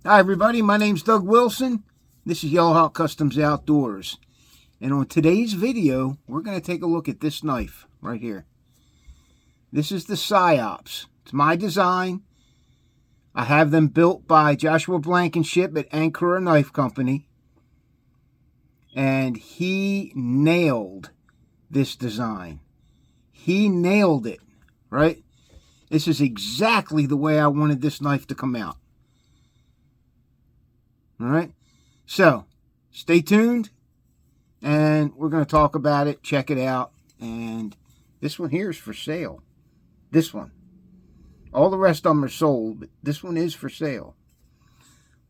Hi everybody, my name's Doug Wilson. This is Yellow Hawk Customs Outdoors. And on today's video, we're going to take a look at this knife right here. This is the Psyops. It's my design. I have them built by Joshua Blankenship at Ankara Knife Company. And he nailed this design. He nailed it, right? This is exactly the way I wanted this knife to come out. All right, so stay tuned, and we're going to talk about it, check it out, and this one here is for sale. This one. All the rest of them are sold, but this one is for sale.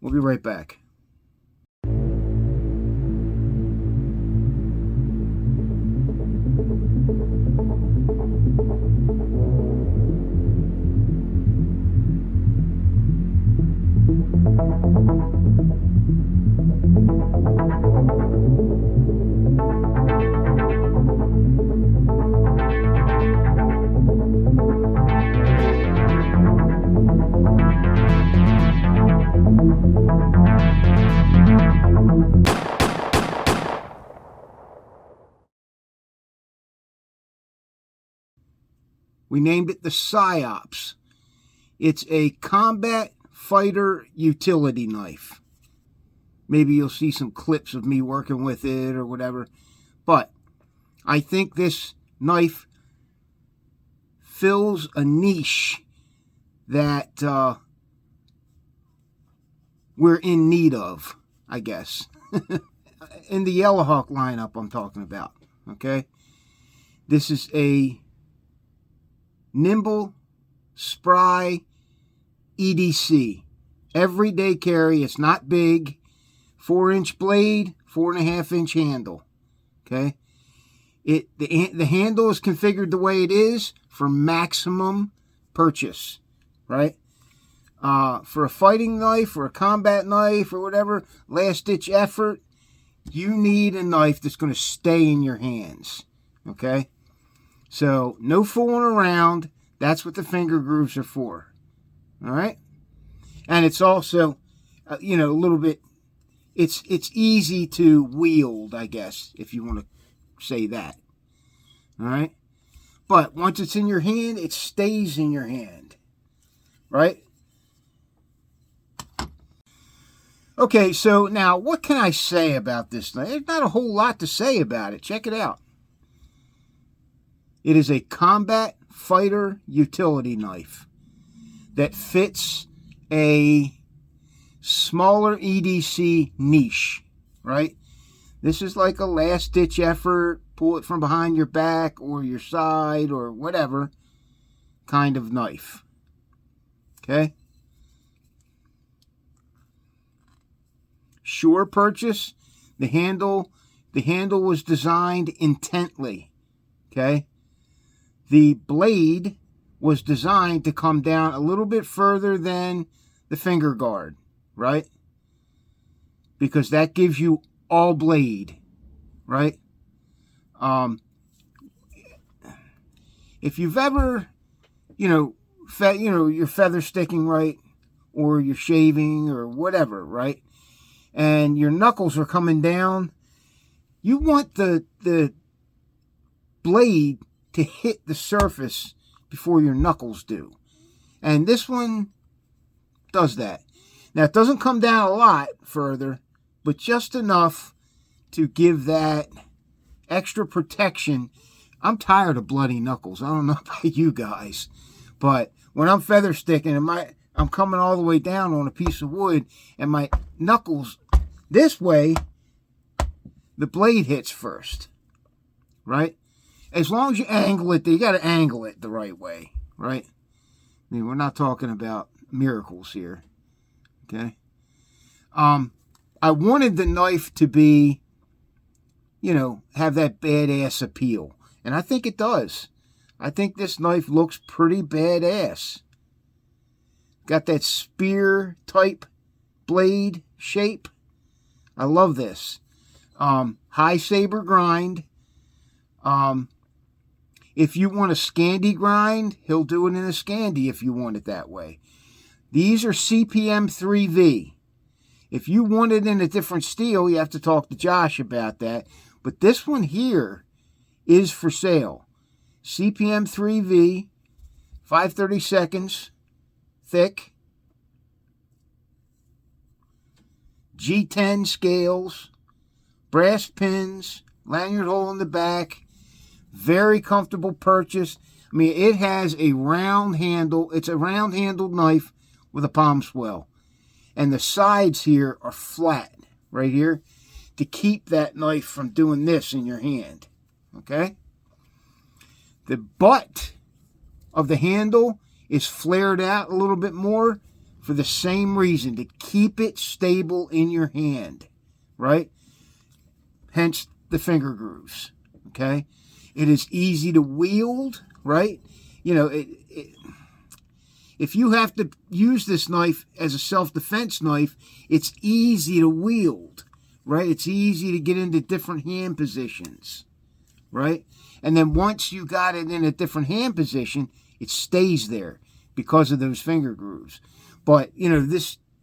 We'll be right back. We named it the Psyops. It's a combat fighter utility knife. Maybe you'll see some clips of me working with it or whatever. But I think this knife fills a niche that we're in need of, I guess. In the Yellow Hawk lineup I'm talking about, okay? This is a nimble, spry EDC. Everyday carry. It's not big. 4-inch blade, 4.5-inch handle. Okay? The handle is configured the way it is for maximum purchase. Right? For a fighting knife or a combat knife or whatever, last-ditch effort, you need a knife that's going to stay in your hands. Okay? So, no fooling around. That's what the finger grooves are for. All right? And it's also, a little bit, it's easy to wield, I guess, if you want to say that. All right? But once it's in your hand, it stays in your hand. Right? Okay, so now, what can I say about this knife? There's not a whole lot to say about it. Check it out. It is a combat fighter utility knife that fits a smaller EDC niche, right? This is like a last-ditch effort, pull it from behind your back or your side or whatever kind of knife, okay? Sure purchase. The handle was designed intently, okay? The blade was designed to come down a little bit further than the finger guard, right? Because that gives you all blade, right? If you've ever, you're feather sticking, right? Or you're shaving or whatever, right? And your knuckles are coming down, you want the blade to hit the surface before your knuckles do. And this one does that. Now, it doesn't come down a lot further, but just enough to give that extra protection. I'm tired of bloody knuckles. I don't know about you guys, but when I'm feather sticking and I'm coming all the way down on a piece of wood and my knuckles this way, the blade hits first, right? As long as you angle it, you got to angle it the right way, right? I mean, we're not talking about miracles here, okay? I wanted the knife to be, have that badass appeal, and I think it does. I think this knife looks pretty badass. Got that spear-type blade shape. I love this. High saber grind. If you want a Scandi grind, he'll do it in a Scandi if you want it that way. These are CPM3V. If you want it in a different steel, you have to talk to Josh about that. But this one here is for sale. CPM3V, 5/32 thick. G10 scales, brass pins, lanyard hole in the back. Very comfortable purchase. I mean, it has a round handle. It's a round handled knife with a palm swell. And the sides here are flat right here to keep that knife from doing this in your hand. Okay? The butt of the handle is flared out a little bit more for the same reason, to keep it stable in your hand, right? Hence the finger grooves, okay? It is easy to wield, right? You know, if you have to use this knife as a self-defense knife, it's easy to wield, right? It's easy to get into different hand positions, right? And then once you got it in a different hand position, it stays there because of those finger grooves. But, you know,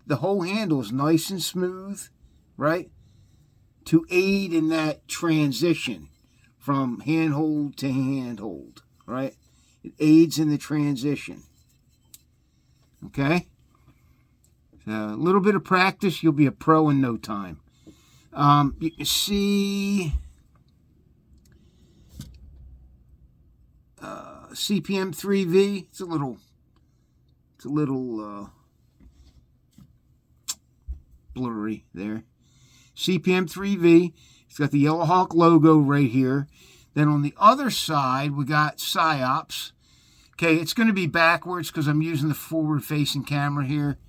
the whole handle is nice and smooth, right? To aid in that transition from handhold to handhold, right? It aids in the transition. Okay? So a little bit of practice, you'll be a pro in no time. You can see CPM3V. It's a little blurry there. CPM3V. It's got the Yellow Hawk logo right here. Then on the other side, we got Psyops. Okay, it's going to be backwards because I'm using the forward-facing camera here.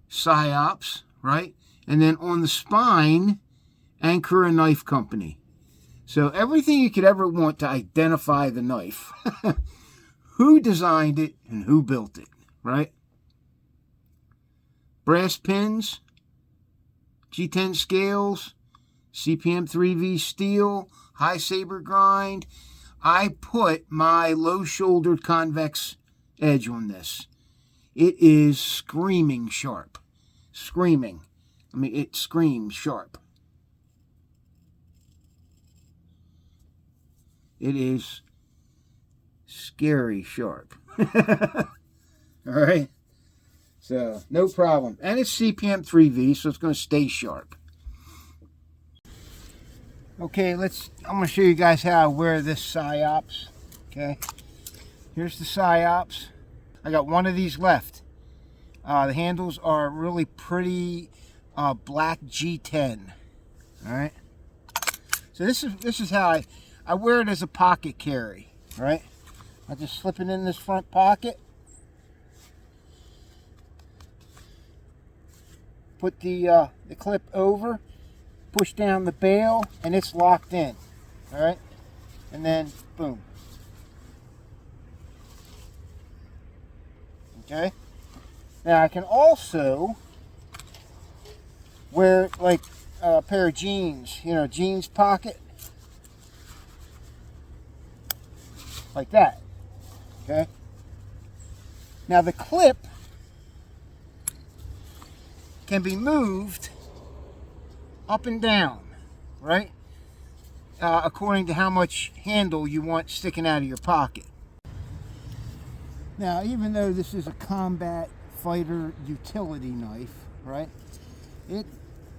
Psyops, right? And then on the spine, Anchor and Knife Company. So everything you could ever want to identify the knife. Who designed it and who built it, right? Brass pins, G10 scales, CPM3V steel, high saber grind. I put my low-shouldered convex edge on this. It is screaming sharp. Screaming. I mean, it screams sharp. It is scary sharp. All right? So, no problem. And it's CPM3V, so it's going to stay sharp. Okay, I'm going to show you guys how I wear this Psyops. Okay, here's the Psyops. I got one of these left. The handles are really pretty black G10. All right. So this is how I wear it as a pocket carry. Right. I just slip it in this front pocket. Put the clip over. Push down the bail, and it's locked in. All right, and then boom. Okay. Now I can also wear it like a pair of jeans, you know, jeans pocket, like that. Okay. Now the clip can be moved up and down, right? According to how much handle you want sticking out of your pocket. Now, even though this is a combat fighter utility knife, right? It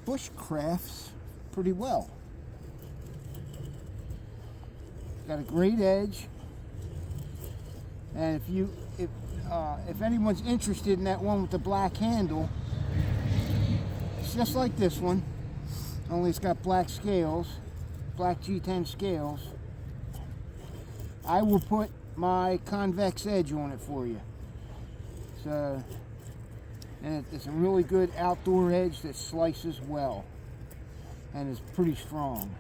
bushcrafts pretty well. Got a great edge. And if anyone's interested in that one with the black handle, it's just like this one. Only it's got black scales, black G10 scales. I will put my convex edge on it for you. So, and it's a really good outdoor edge that slices well and is pretty strong.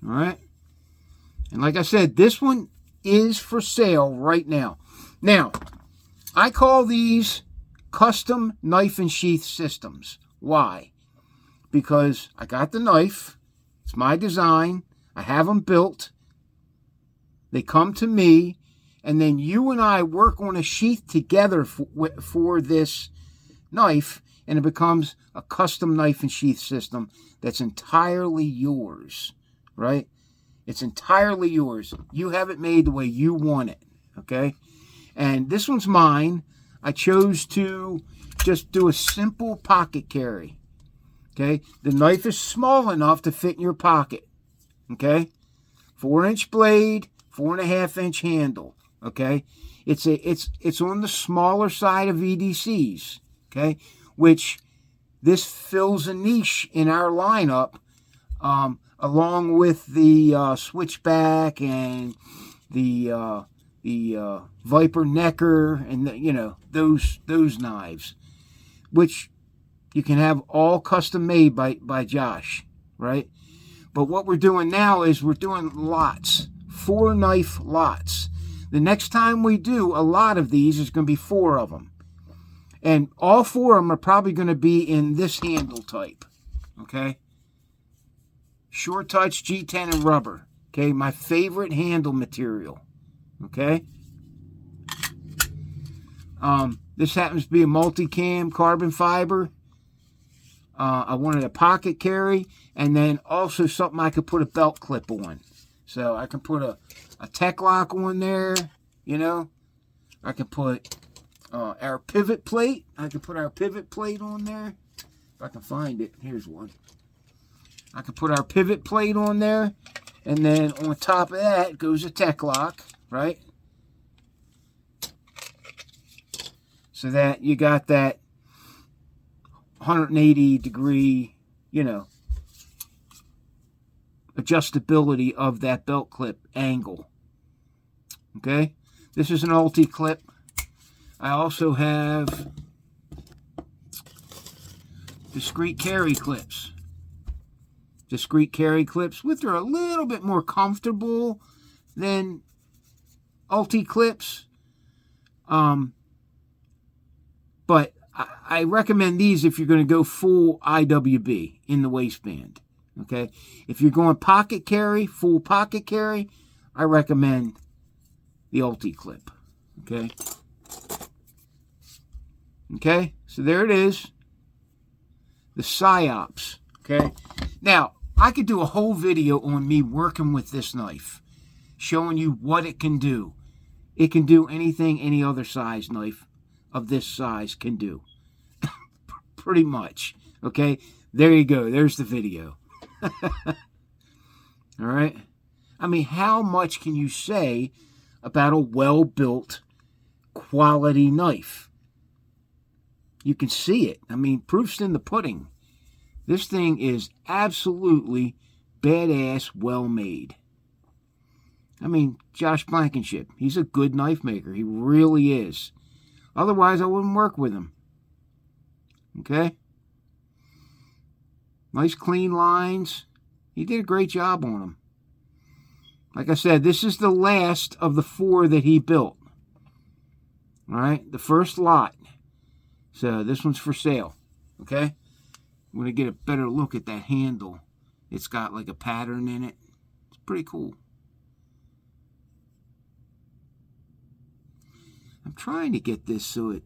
All right. And like I said, this one is for sale right now. Now, I call these custom knife and sheath systems. Why? Because I got the knife. It's my design. I have them built. They come to me. And then you and I work on a sheath together for this knife. And it becomes a custom knife and sheath system that's entirely yours. Right? It's entirely yours. You have it made the way you want it. Okay? And this one's mine. I chose to just do a simple pocket carry. Okay? The knife is small enough to fit in your pocket. Okay? 4-inch blade, 4.5-inch handle. Okay? It's on the smaller side of EDCs. Okay? Which this fills a niche in our lineup, along with the switchback and the Viper Necker and those knives, which you can have all custom made by Josh, right? But what we're doing now is we're doing lots, 4 knife lots. The next time we do a lot of these, there's going to be 4 of them. And all 4 of them are probably going to be in this handle type, okay? Short touch, G10 and rubber, okay? My favorite handle material, okay? This happens to be a multicam carbon fiber. I wanted a pocket carry, and then also something I could put a belt clip on. So I can put a tech lock on there, I can put our pivot plate. I can put our pivot plate on there. If I can find it. Here's one. I can put our pivot plate on there, and then on top of that goes a tech lock, right? So that you got that 180 degree, adjustability of that belt clip angle. Okay? This is an ulti clip. I also have discrete carry clips. Discrete carry clips, which are a little bit more comfortable than ulti clips. But I recommend these if you're going to go full IWB in the waistband. Okay? If you're going pocket carry, full pocket carry, I recommend the ulti clip. Okay? Okay? So there it is. The Psyops. Okay? Now, I could do a whole video on me working with this knife, showing you what it can do. It can do anything any other size knife of this size can do. Pretty much. Okay? There you go. There's the video. All right? I mean, how much can you say about a well-built quality knife? You can see it. I mean, proof's in the pudding. This thing is absolutely badass, well-made. I mean, Josh Blankenship, he's a good knife maker. He really is. Otherwise, I wouldn't work with him. Okay? Nice clean lines. He did a great job on them. Like I said, this is the last of the 4 that he built. All right? The first lot. So this one's for sale. Okay? I'm going to get a better look at that handle. It's got like a pattern in it. It's pretty cool. I'm trying to get this so it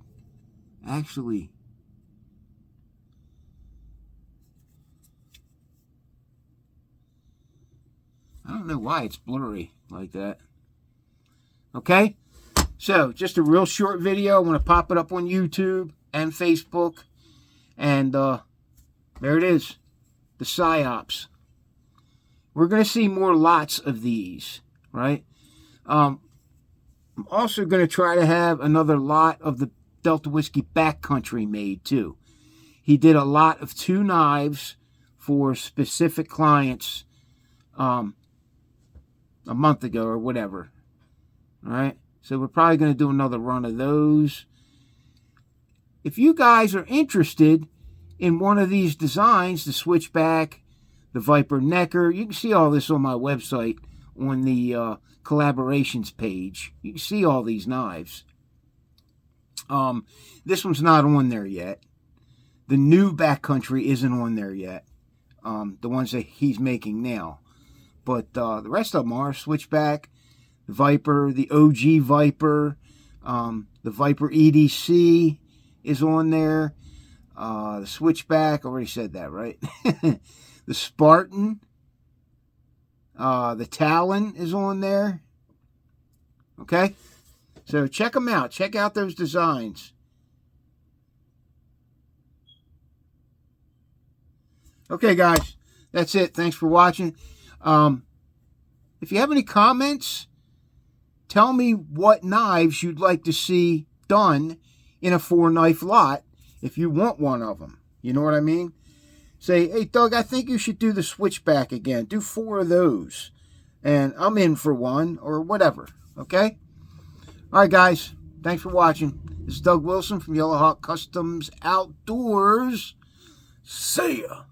actually... I don't know why it's blurry like that. Okay? So, just a real short video. I'm going to pop it up on YouTube and Facebook. And there it is. The Psyops. We're going to see more lots of these. Right? I'm also going to try to have another lot of the Delta Whiskey Backcountry made too. He did a lot of 2 knives for specific clients a month ago or whatever. All right? So we're probably going to do another run of those. If you guys are interested in one of these designs, the switchback, the Viper Necker. You can see all this on my website on the collaborations page. You can see all these knives. This one's not on there yet. The new backcountry isn't on there yet. The ones that he's making now. But the rest of them are. Switchback, the Viper, the OG Viper, the Viper EDC is on there. The Switchback, I already said that, right? The Spartan, the Talon is on there. Okay? So check them out. Check out those designs. Okay, guys. That's it. Thanks for watching. If you have any comments, tell me what knives you'd like to see done in a 4-knife lot if you want one of them. You know what I mean? Say, hey, Doug, I think you should do the Switchback again. Do 4 of those. And I'm in for one or whatever. Okay? All right, guys. Thanks for watching. This is Doug Wilson from Yellow Hawk Customs Outdoors. See ya.